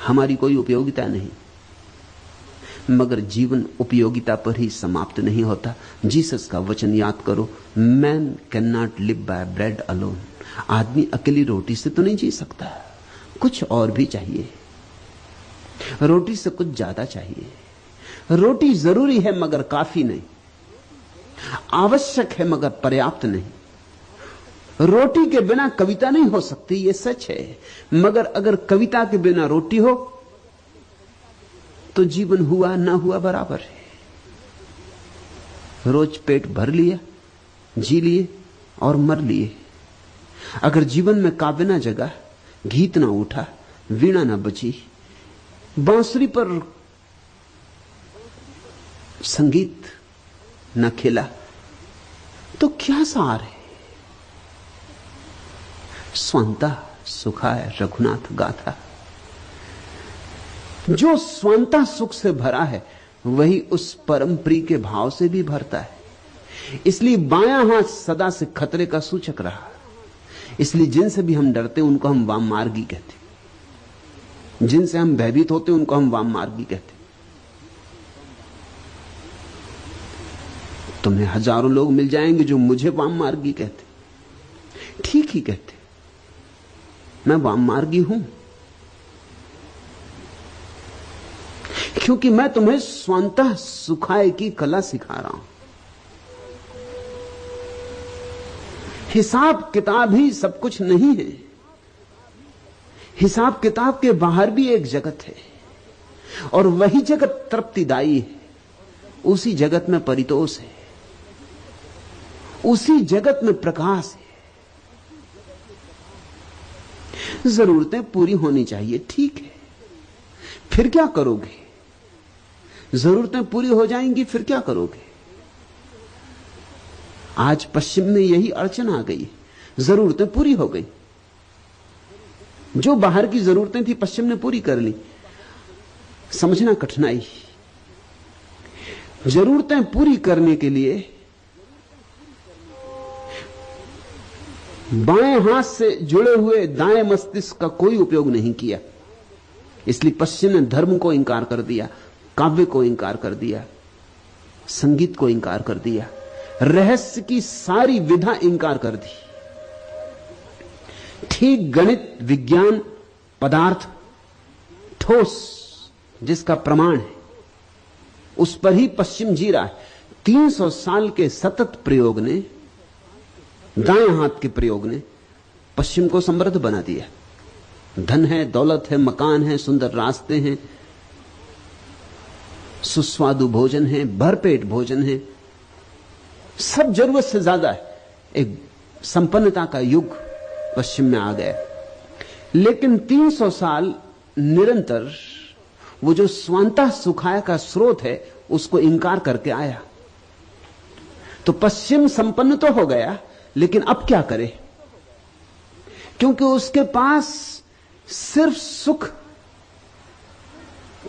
हमारी कोई उपयोगिता नहीं। मगर जीवन उपयोगिता पर ही समाप्त नहीं होता। जीसस का वचन याद करो, man can not live by bread alone. आदमी अकेली रोटी से तो नहीं जी सकता, कुछ और भी चाहिए। रोटी से कुछ ज्यादा चाहिए। रोटी जरूरी है मगर काफी नहीं, आवश्यक है मगर पर्याप्त नहीं। रोटी के बिना कविता नहीं हो सकती, यह सच है। मगर अगर कविता के बिना रोटी हो तो जीवन हुआ ना हुआ बराबर है। रोज पेट भर लिया, जी लिए और मर लिए। अगर जीवन में काव्य ना जगा, गीत ना उठा, वीणा ना बची, बांसुरी पर संगीत न खिला, तो क्या सार है? स्वांता सुखाय रघुनाथ गाथा। जो स्वांता सुख से भरा है वही उस परम प्रिय के भाव से भी भरता है। इसलिए बायां हाथ सदा से खतरे का सूचक रहा। इसलिए जिनसे भी हम डरते हैं उनको हम वाममार्गी कहते, जिनसे हम भयभीत होते हैं उनको हम वाममार्गी कहते। तुम्हें हजारों लोग मिल जाएंगे जो मुझे वाममार्गी कहते, ठीक ही कहते। मैं वाममार्गी हूं क्योंकि मैं तुम्हें स्वांतः सुखाय की कला सिखा रहा हूं। हिसाब किताब ही सब कुछ नहीं है। हिसाब किताब के बाहर भी एक जगत है और वही जगत तृप्तिदायी है। उसी जगत में परितोष है, उसी जगत में प्रकाश है। जरूरतें पूरी होनी चाहिए, ठीक है, फिर क्या करोगे? जरूरतें पूरी हो जाएंगी, फिर क्या करोगे? आज पश्चिम में यही अड़चन आ गई, जरूरतें पूरी हो गई। जो बाहर की जरूरतें थी पश्चिम ने पूरी कर ली। समझना कठिनाई। जरूरतें पूरी करने के लिए बाएं हाथ से जुड़े हुए दाएं मस्तिष्क का कोई उपयोग नहीं किया। इसलिए पश्चिम ने धर्म को इंकार कर दिया, काव्य को इंकार कर दिया, संगीत को इंकार कर दिया, रहस्य की सारी विधा इंकार कर दी। ठीक गणित, विज्ञान, पदार्थ, ठोस जिसका प्रमाण है, उस पर ही पश्चिम जी रहा है। 300 साल के सतत प्रयोग ने, दाएं हाथ के प्रयोग ने पश्चिम को समृद्ध बना दिया। धन है, दौलत है, मकान है, सुंदर रास्ते हैं, सुस्वादु भोजन है, भरपेट भोजन है, सब जरूरत से ज्यादा है। एक संपन्नता का युग पश्चिम में आ गया। लेकिन 300 साल निरंतर वो जो स्वांतः सुखाय का स्रोत है उसको इंकार करके आया। तो पश्चिम संपन्न तो हो गया, लेकिन अब क्या करे? क्योंकि उसके पास सिर्फ सुख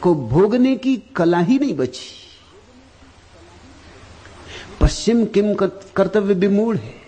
को भोगने की कला ही नहीं बची। पश्चिम किम कर्तव्य विमूढ़ है।